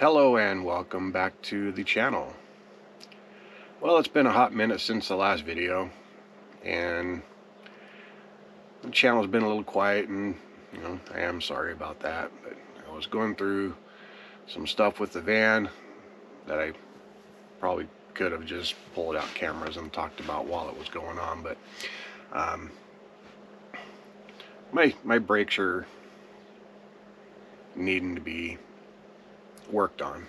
Hello and welcome back to the channel. Well, it's been a hot minute since the last video, and the channel's been a little quiet, and I am sorry about that. But I was going through some stuff with the van that I probably could have just pulled out cameras and talked about while it was going on, but my brakes are needing to be worked on.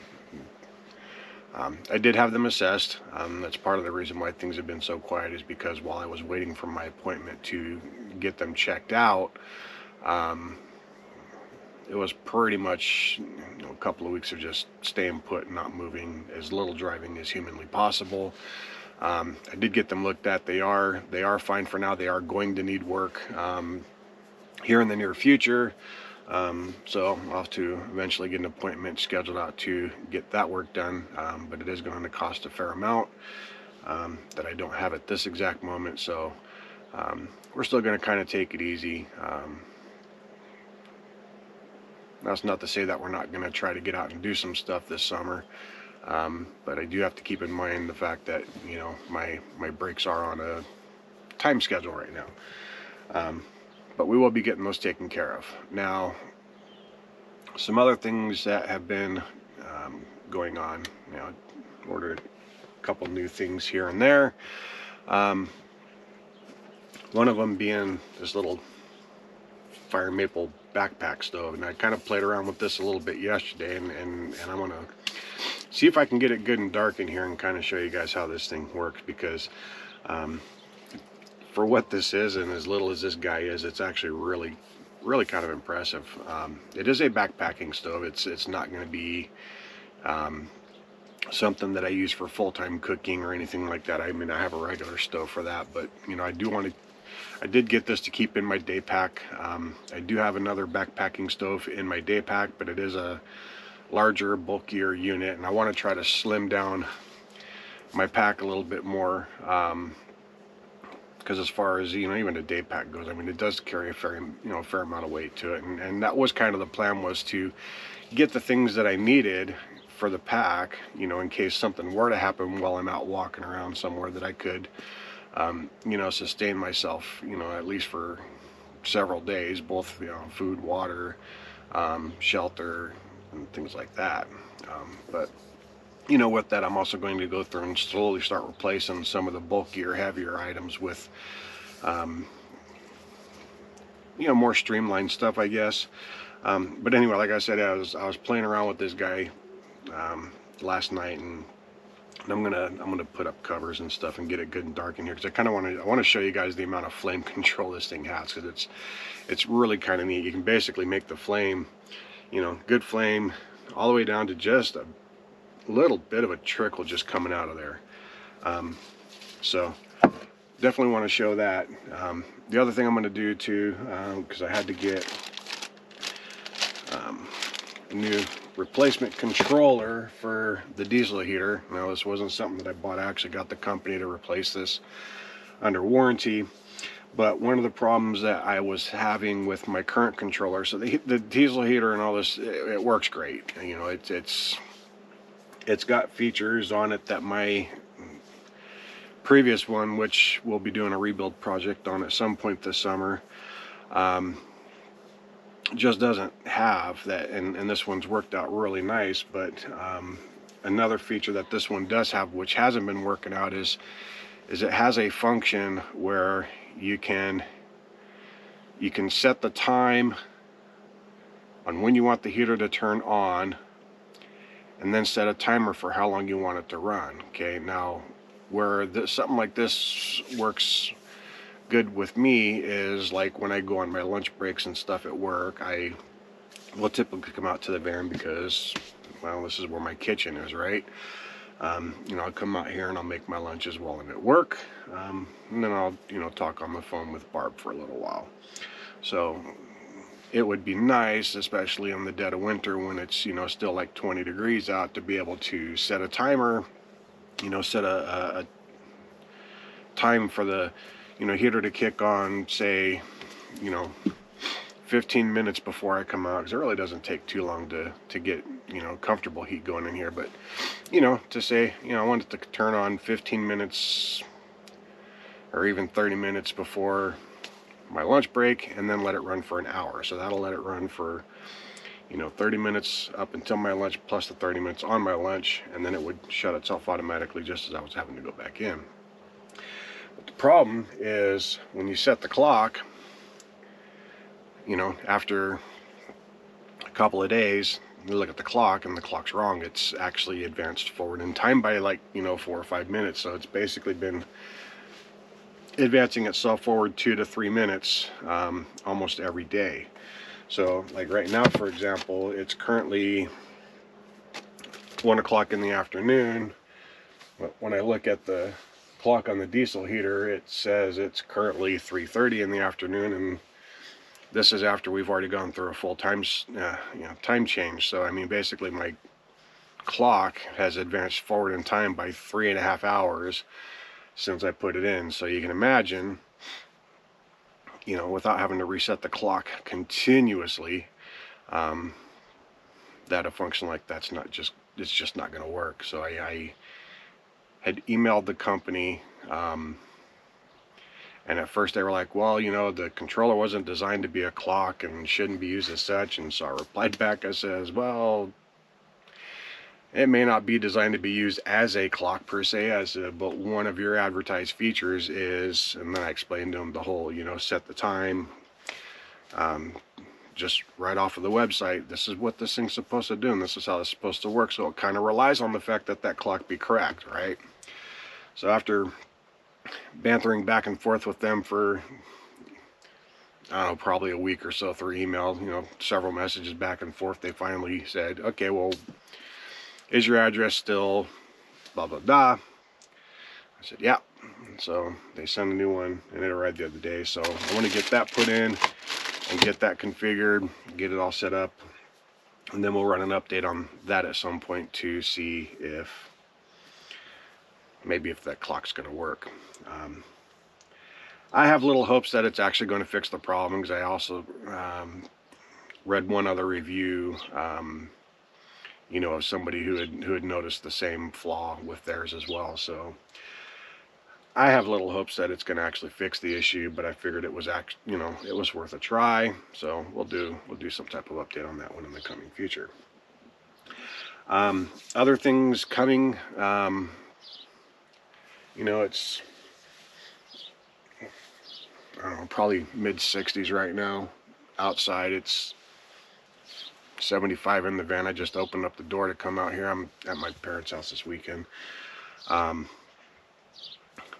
I did have them assessed. That's part of the reason why things have been so quiet, is because while I was waiting for my appointment to get them checked out, it was pretty much a couple of weeks of just staying put and not moving, as little driving as humanly possible. I did get them looked at. They are fine for now. They are going to need work here in the near future. So I'll have to eventually get an appointment scheduled out to get that work done, but it is going to cost a fair amount that I don't have at this exact moment. So we're still going to kind of take it easy. That's not to say that we're not going to try to get out and do some stuff this summer, but I do have to keep in mind the fact that my brakes are on a time schedule right now. But we will be getting those taken care of. Now, some other things that have been going on. Ordered a couple new things here and there. One of them being this little Firemaple backpack stove, and I kind of played around with this a little bit yesterday, and I want to see if I can get it good and dark in here and kind of show you guys how this thing works, because for what this is, and as little as this guy is, it's actually really kind of impressive. It is a backpacking stove. It's not going to be something that I use for full-time cooking or anything like that. I mean, I have a regular stove for that, but I did get this to keep in my day pack. I do have another backpacking stove in my day pack, but it is a larger, bulkier unit, and I want to try to slim down my pack a little bit more. Because as far as even a day pack goes, I mean, it does carry a fair amount of weight to it, and that was kind of the plan, was to get the things that I needed for the pack, in case something were to happen while I'm out walking around somewhere, that I could sustain myself at least for several days, both food, water, shelter, and things like that. But with that, I'm also going to go through and slowly start replacing some of the bulkier, heavier items with, more streamlined stuff, I guess. But anyway, like I said, I was playing around with this guy last night, and I'm gonna put up covers and stuff and get it good and dark in here, because I want to show you guys the amount of flame control this thing has, because it's really kind of neat. You can basically make the flame, good flame, all the way down to just a little bit of a trickle just coming out of there. So definitely want to show that. The other thing I'm going to do too, because I had to get a new replacement controller for the diesel heater. Now, this wasn't something that I bought. I actually got the company to replace this under warranty. But one of the problems that I was having with my current controller, so the diesel heater and all this, it works great. It's got features on it that my previous one, which we'll be doing a rebuild project on at some point this summer, just doesn't have that, and this one's worked out really nice. But another feature that this one does have, which hasn't been working out, is it has a function where you can set the time on when you want the heater to turn on, and then set a timer for how long you want it to run. Okay, now where something like this works good with me is like when I go on my lunch breaks and stuff at work. I will typically come out to the van, because, well, this is where my kitchen is, right? I'll come out here and I'll make my lunches while I'm at work, and then I'll talk on the phone with Barb for a little while. So it would be nice, especially in the dead of winter when it's still like 20 degrees out, to be able to set a timer, set a time for the heater to kick on, say 15 minutes before I come out, because it really doesn't take too long to get, you know, comfortable heat going in here. But, you know, to say, you know, I want it to turn on 15 minutes or even 30 minutes before my lunch break, and then let it run for an hour. So that'll let it run for, you know, 30 minutes up until my lunch, plus the 30 minutes on my lunch, and then it would shut itself automatically just as I was having to go back in. But the problem is when you set the clock, you know, after a couple of days, you look at the clock and the clock's wrong. It's actually advanced forward in time by, like, you know, 4 or 5 minutes. So it's basically been advancing itself forward 2 to 3 minutes almost every day. So like right now, for example, it's currently 1 o'clock in the afternoon, but when I look at the clock on the diesel heater, it says it's currently 3:30 in the afternoon, and this is after we've already gone through a full time change. So I mean, basically my clock has advanced forward in time by 3.5 hours since I put it in. So you can imagine, you know, without having to reset the clock continuously, that a function like that's not just, it's just not going to work. So I had emailed the company, and at first they were like, well, you know, the controller wasn't designed to be a clock and shouldn't be used as such. And so I replied back, I says, well, it may not be designed to be used as a clock per se, but one of your advertised features is, and then I explained to them the whole, you know, set the time, just right off of the website. This is what this thing's supposed to do, and this is how it's supposed to work. So it kind of relies on the fact that that clock be correct, right? So after bantering back and forth with them for, I don't know, probably a week or so through email, you know, several messages back and forth, they finally said, okay, well, is your address still blah blah blah? I said, yeah. So they sent a new one, and it arrived the other day. So I want to get that put in and get that configured, get it all set up, and then we'll run an update on that at some point to see if maybe if that clock's going to work. I have little hopes that it's actually going to fix the problem, because I also read one other review, you know, of somebody who had noticed the same flaw with theirs as well. So I have little hopes that it's going to actually fix the issue, but I figured it was you know, it was worth a try. So we'll do some type of update on that one in the coming future. Other things coming, you know, it's, I don't know, probably mid-60s right now. Outside it's 75 in the van. I just opened up the door to come out here. I'm at my parents' house this weekend.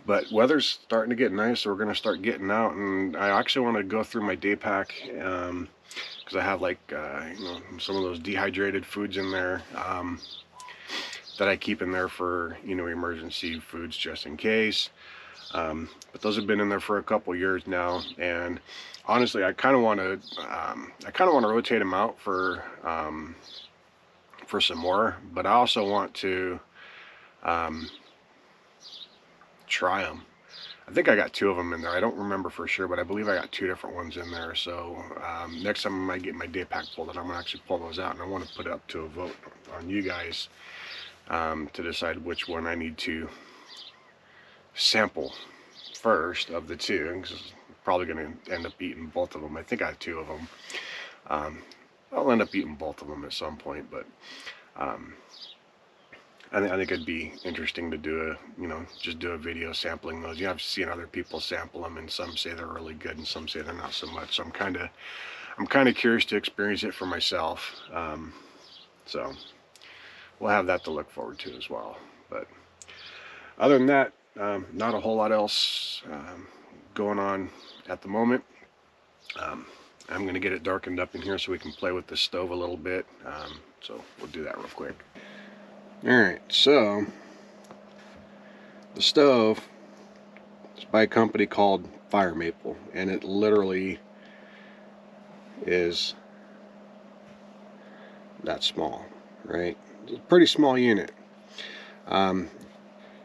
But weather's starting to get nice, so we're going to start getting out. And I actually want to go through my day pack, because I have, like, you know, some of those dehydrated foods in there that I keep in there for, you know, emergency foods just in case. But those have been in there for a couple years now, and honestly, I kind of want to rotate them out for some more, but I also want to try them. I think I got 2 of them in there. I don't remember for sure, but I believe I got 2 different ones in there. So next time I might get my day pack pulled, and I'm gonna actually pull those out, and I want to put it up to a vote on you guys to decide which one I need to sample first of the 2, because I'm probably going to end up eating both of them. I think I have 2 of them. I'll end up eating both of them at some point, but I think it'd be interesting to do just do a video sampling those. You know, I've seen other people sample them, and some say they're really good, and some say they're not so much. So I'm kind of curious to experience it for myself. So we'll have that to look forward to as well. But other than that, not a whole lot else going on at the moment. I'm going to get it darkened up in here so we can play with the stove a little bit. So we'll do that real quick. Alright, so the stove is by a company called Firemaple, and it literally is that small, right? It's a pretty small unit.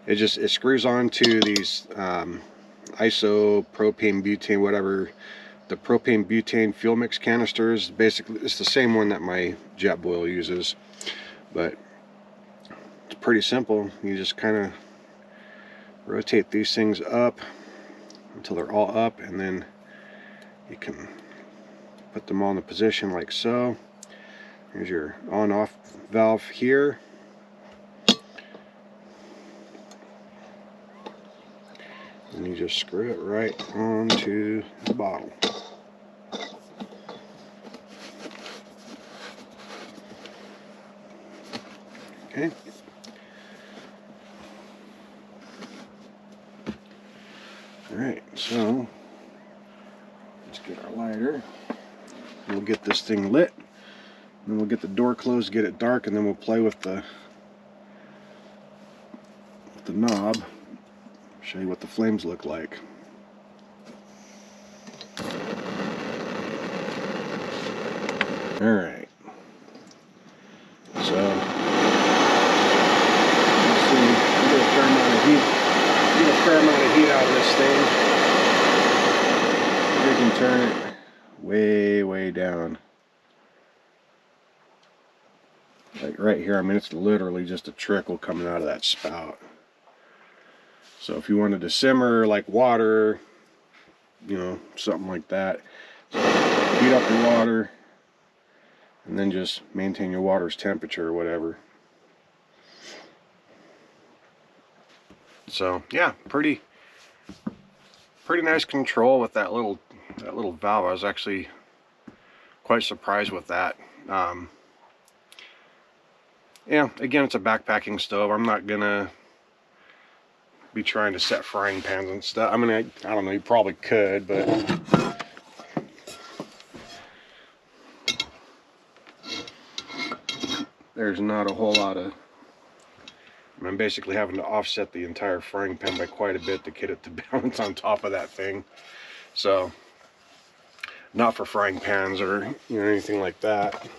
It screws onto these isopropane butane, whatever the propane butane fuel mix canisters. Basically, it's the same one that my JetBoil uses, but it's pretty simple. You just kind of rotate these things up until they're all up, and then you can put them all in a position like so. Here's your on-off valve here. And you just screw it right onto the bottle. Okay. Alright, so let's get our lighter. We'll get this thing lit. Then we'll get the door closed, get it dark, and then we'll play with the knob. Show you what the flames look like. Alright. So, let's see, get a fair amount of heat. Get a fair amount of heat out of this thing. We can turn it way down. Like right here, I mean, it's literally just a trickle coming out of that spout. So if you wanted to simmer like water, you know, something like that, so heat up your water and then just maintain your water's temperature or whatever. So yeah, pretty nice control with that little valve. I was actually quite surprised with that. Yeah, again, it's a backpacking stove. I'm not gonna be trying to set frying pans and stuff. I mean, I don't know, you probably could, but there's not a whole lot of, I'm basically having to offset the entire frying pan by quite a bit to get it to balance on top of that thing. So, not for frying pans or, you know, anything like that.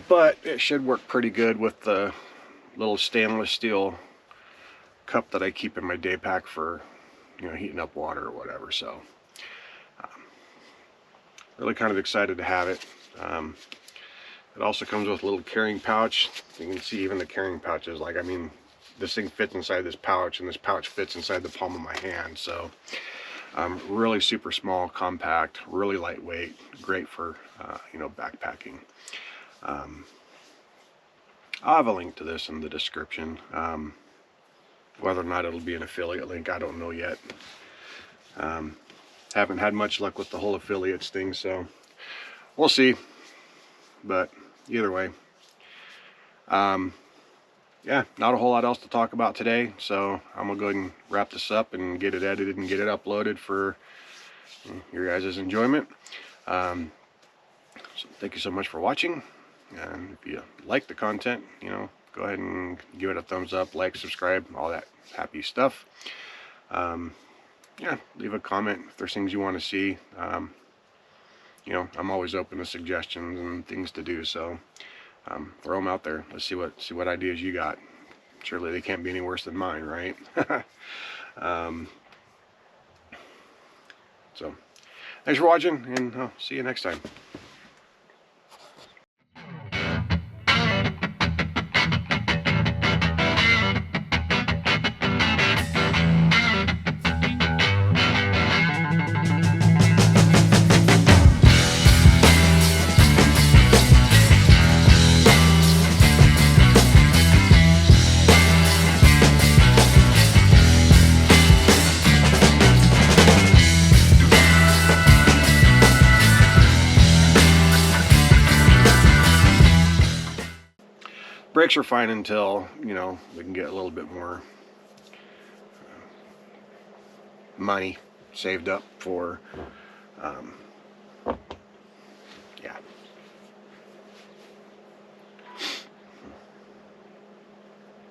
But it should work pretty good with the little stainless steel cup that I keep in my day pack for, you know, heating up water or whatever. So really kind of excited to have it. It also comes with a little carrying pouch. You can see even the carrying pouch is like, I mean, this thing fits inside this pouch, and this pouch fits inside the palm of my hand. So really super small, compact, really lightweight, great for you know, backpacking. I'll have a link to this in the description. Whether or not it'll be an affiliate link, I don't know yet. Haven't had much luck with the whole affiliates thing, so we'll see. But either way, yeah, not a whole lot else to talk about today, so I'm gonna go ahead and wrap this up and get it edited and get it uploaded for your guys' enjoyment. So thank you so much for watching. And if you like the content, you know, go ahead and give it a thumbs up, like, subscribe, all that happy stuff. Yeah, leave a comment if there's things you want to see. You know, I'm always open to suggestions and things to do, so throw them out there. Let's see what ideas you got. Surely they can't be any worse than mine, right? So thanks for watching, and I'll see you next time. Brakes are fine until, you know, we can get a little bit more money saved up for, yeah.